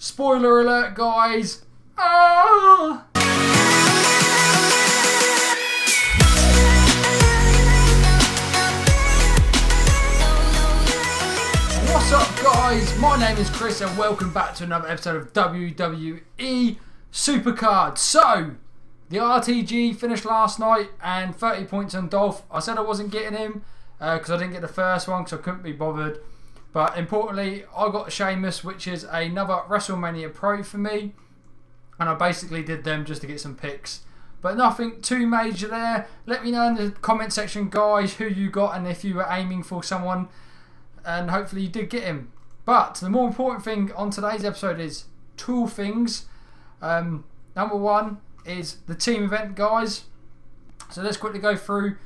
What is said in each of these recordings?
Spoiler alert, guys. Ah! What's up, guys? My name is Chris and welcome back to another episode of WWE Supercard. So, the RTG finished last night and 30 points on Dolph. I said I wasn't getting him because I didn't get the first one because I couldn't be bothered. But importantly, I got Sheamus, which is another WrestleMania Pro for me. And I basically did them just to get some picks. But nothing too major there. Let me know in the comment section, guys, who you got and if you were aiming for someone. And hopefully you did get him. But the more important thing on today's episode is two things. Number one is the team event, guys. So let's quickly go through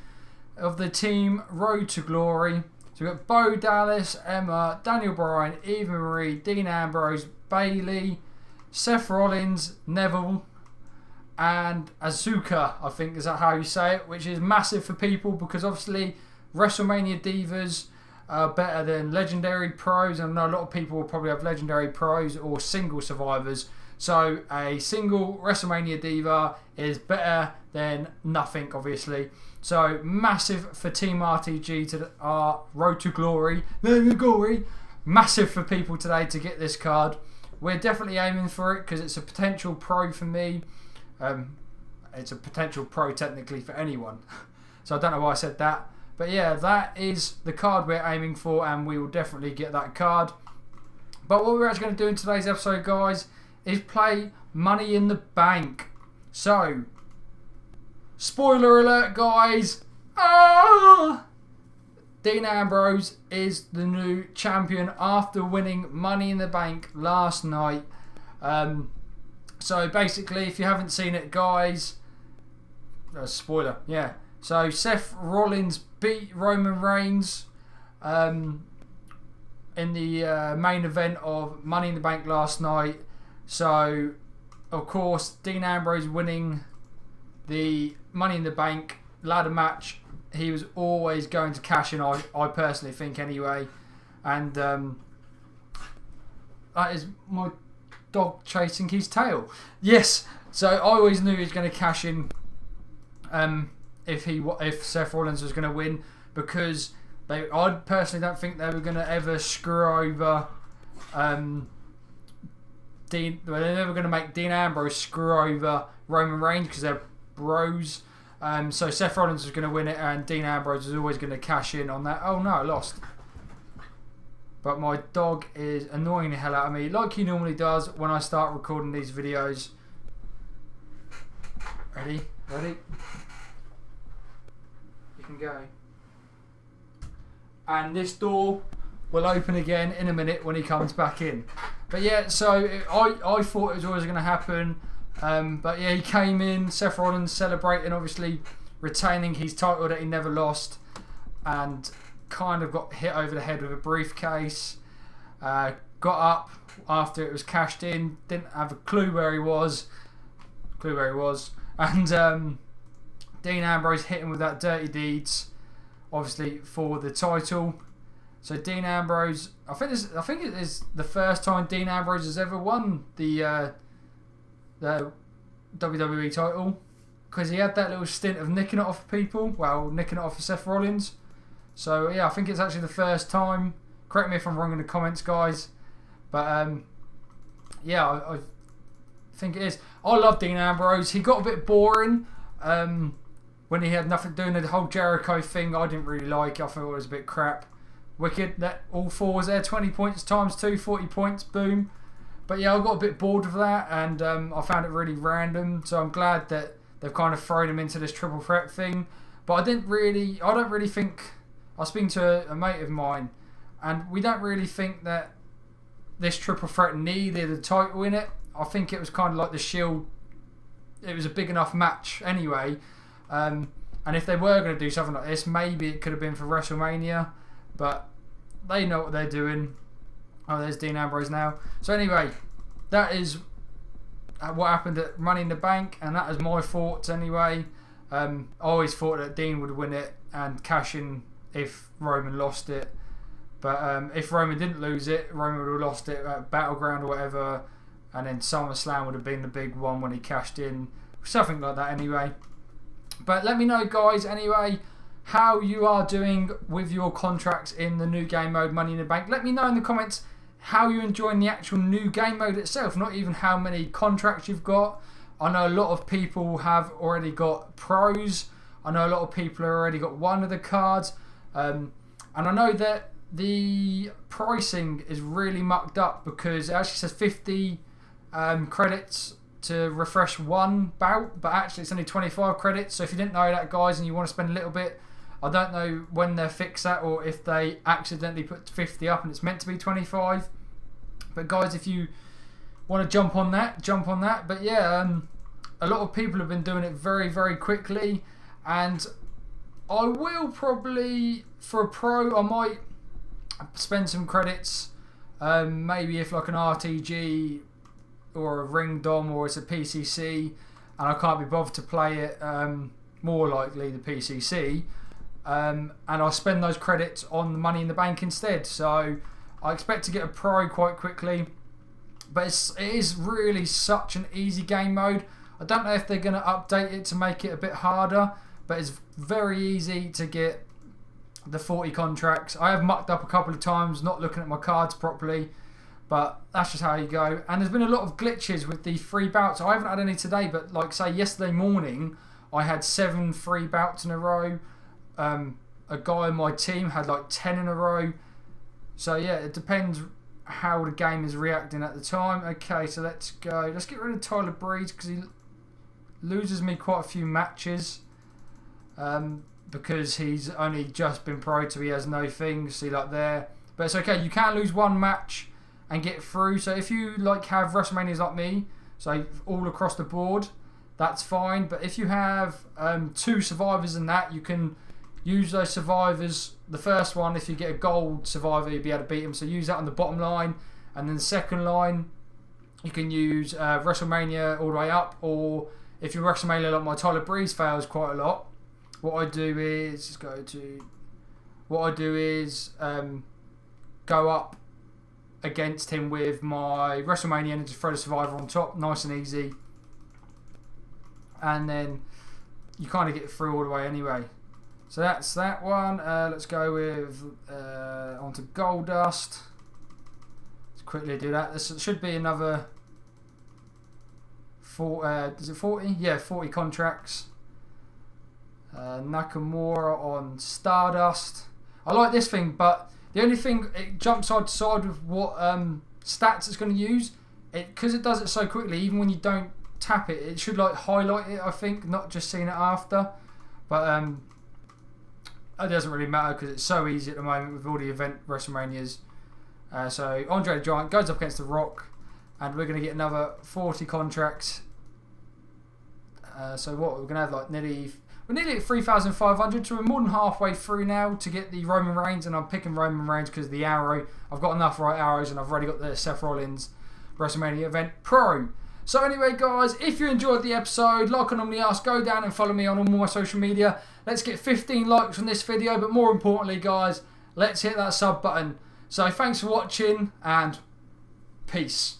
of the team Road to Glory. So we've got Bo Dallas, Emma, Daniel Bryan, Eva Marie, Dean Ambrose, Bayley, Seth Rollins, Neville, and ASUKA, I think is that how you say it, which is massive for people because obviously WrestleMania Divas are better than Legendary Pros, and I know a lot of people will probably have Legendary Pros or single survivors. So a single WrestleMania Diva is better than nothing, obviously. So massive for Team RTG to our Road to Glory. Massive for people today to get this card. We're definitely aiming for it because it's a potential pro for me. It's a potential pro technically for anyone. So I don't know why I said that. But yeah, that is the card we're aiming for and we will definitely get that card. But what we're actually going to do in today's episode, guys, is play Money in the Bank. So, spoiler alert, guys. Ah! Dean Ambrose is the new champion after winning Money in the Bank last night. So basically, if you haven't seen it, guys, spoiler, yeah. So Seth Rollins beat Roman Reigns in the main event of Money in the Bank last night. So, of course, Dean Ambrose winning the Money in the Bank ladder match. He was always going to cash in, I personally think, anyway. And that is my dog chasing his tail. Yes, so I always knew he was going to cash in if Seth Rollins was going to win, because I personally don't think they were going to ever screw over they're never going to make Dean Ambrose screw over Roman Reigns because they're bros. So Seth Rollins was going to win it and Dean Ambrose was always going to cash in on that. Oh no, I lost. But my dog is annoying the hell out of me, like he normally does when I start recording these videos. Ready? Ready? You can go. And this door will open again in a minute when he comes back in. But yeah, so I thought it was always going to happen. But yeah, he came in, Seth Rollins celebrating, obviously retaining his title that he never lost, and kind of got hit over the head with a briefcase. Got up after it was cashed in, didn't have a clue where he was. And Dean Ambrose hit him with that Dirty Deeds, obviously for the title. So Dean Ambrose, I think it is the first time Dean Ambrose has ever won the WWE title, because he had that little stint of nicking it off people. Well, nicking it off of Seth Rollins. So yeah, I think it's actually the first time. Correct me if I'm wrong in the comments, guys. But yeah, I think it is. I love Dean Ambrose. He got a bit boring when he had nothing doing. The whole Jericho thing I didn't really like. I thought it was a bit crap. Wicked that all four was there, 20 points times 2, 40 points, boom. But yeah, I got a bit bored of that and I found it really random. So I'm glad that they've kind of thrown him into this triple threat thing. But I don't really think, I was speaking to a mate of mine and we don't really think that this triple threat needed a title in it. I think it was kind of like the Shield. It was a big enough match anyway. And if they were going to do something like this, maybe it could have been for WrestleMania. But they know what they're doing. Oh, there's Dean Ambrose now. So anyway, that is what happened at Money in the Bank, and that is my thoughts anyway. I always thought that Dean would win it and cash in if Roman lost it. But if Roman didn't lose it, Roman would have lost it at Battleground or whatever, and then SummerSlam would have been the big one when he cashed in, something like that anyway. But let me know, guys, anyway, how you are doing with your contracts in the new game mode Money in the Bank. Let me know in the comments how you're enjoying the actual new game mode itself, not even how many contracts you've got. I know a lot of people have already got pros. I know a lot of people have already got one of the cards. And I know that the pricing is really mucked up because it actually says 50 credits to refresh one bout, but actually it's only 25 credits. So if you didn't know that, guys, and you want to spend a little bit, I don't know when they'll fix that or if they accidentally put 50 up and it's meant to be 25. But guys, if you want to jump on that, jump on that. But yeah, a lot of people have been doing it very, very quickly, and I will probably, for a pro, I might spend some credits, maybe if like an RTG or a Ring Dom or it's a PCC and I can't be bothered to play it, more likely the PCC, and I'll spend those credits on the Money in the Bank instead. So I expect to get a pro quite quickly, but it is really such an easy game mode. I don't know if they're going to update it to make it a bit harder, but it's very easy to get the 40 contracts. I have mucked up a couple of times not looking at my cards properly, but that's just how you go. And there's been a lot of glitches with the free bouts. I haven't had any today, but like say yesterday morning I had 7 free bouts in a row. A guy on my team had like 10 in a row. So yeah, it depends how the game is reacting at the time. Okay, so let's go. Let's get rid of Tyler Breeze because he loses me quite a few matches. Because he's only just been pro, so he has no things. See like there, but it's okay. You can lose one match and get through. So if you like have WrestleManias like me, so all across the board, that's fine. But if you have 2 survivors in that, you can use those survivors. The first one, if you get a gold survivor, you'll be able to beat him. So use that on the bottom line, and then the second line, you can use WrestleMania all the way up. Or if you're WrestleMania like my Tyler Breeze fails quite a lot, what I do is go up against him with my WrestleMania and just throw the survivor on top, nice and easy, and then you kind of get through all the way anyway. So that's that one. Let's go with onto Gold Dust. Let's quickly do that. This should be another is it 40? Yeah, 40 contracts. Nakamura on Stardust. I like this thing, but the only thing, it jumps side to side with what stats it's going to use. Because it does it so quickly, even when you don't tap it, it should like highlight it, I think, not just seeing it after. But it doesn't really matter because it's so easy at the moment with all the event WrestleManias. So Andre the Giant goes up against The Rock, and we're going to get another 40 contracts. So what, we're going to have like we're nearly at 3,500, so we're more than halfway through now to get the Roman Reigns, and I'm picking Roman Reigns because of the arrow. I've got enough right arrows, and I've already got the Seth Rollins WrestleMania event pro. So anyway, guys, if you enjoyed the episode, like I normally ask, go down and follow me on all my social media. Let's get 15 likes on this video, but more importantly, guys, let's hit that sub button. So thanks for watching, and peace.